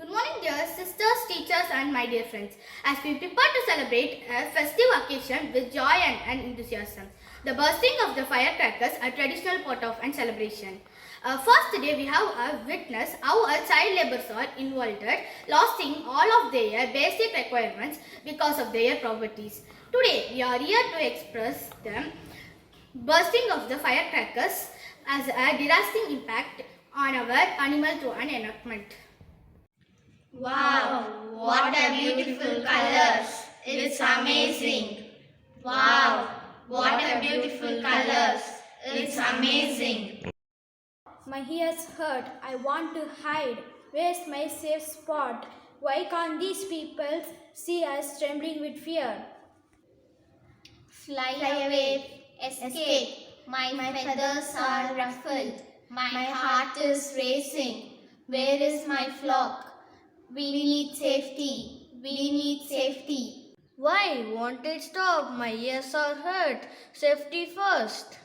Good morning, dear sisters, teachers, and my dear friends. As we prepare to celebrate a festive occasion with joy and enthusiasm, the bursting of the firecrackers, a traditional part of and celebration. First today we have witnessed how child laborers are involved, losing all of their basic requirements because of their poverties. Today we are here to express the bursting of the firecrackers as a devastating impact on our animal through an enactment. Wow, what a beautiful colors. It's amazing. Wow, what a beautiful colors. It's amazing. My ears hurt. I want to hide. Where's my safe spot? Why can't these people see us trembling with fear? Fly away, escape. My feathers are ruffled. My heart is racing. Where is my flock? We need safety. We need safety. Why won't it stop? My ears are hurt. Safety first.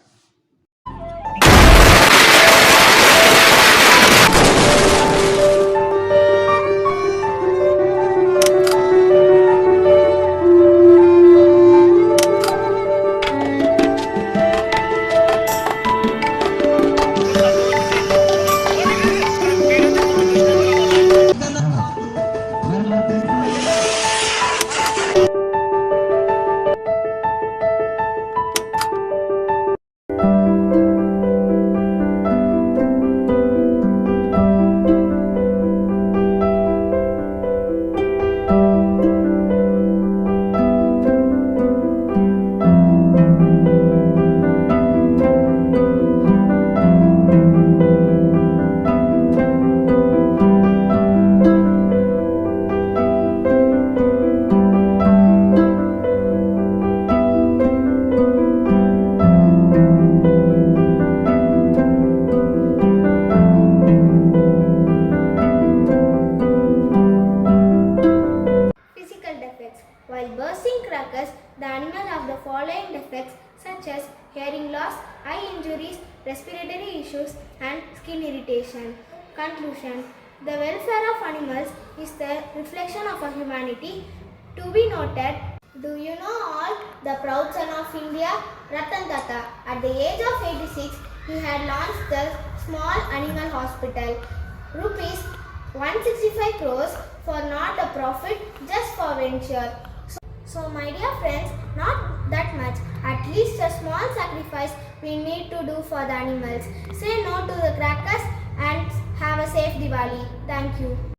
Physical defects. While bursting crackers, the animal have the following defects such as hearing loss, eye injuries, respiratory issues, and skin irritation. Conclusion. The welfare of animals is the reflection of our humanity. To be noted, do you know all the proud son of India, Ratan Tata? At the age of 86, he had launched the small animal hospital. Rupees 165 crores for not a profit, just for venture. So my dear friends, not that much, at least a small sacrifice we need to do for the animals. Say no to the crackers and have a safe Diwali. Thank you.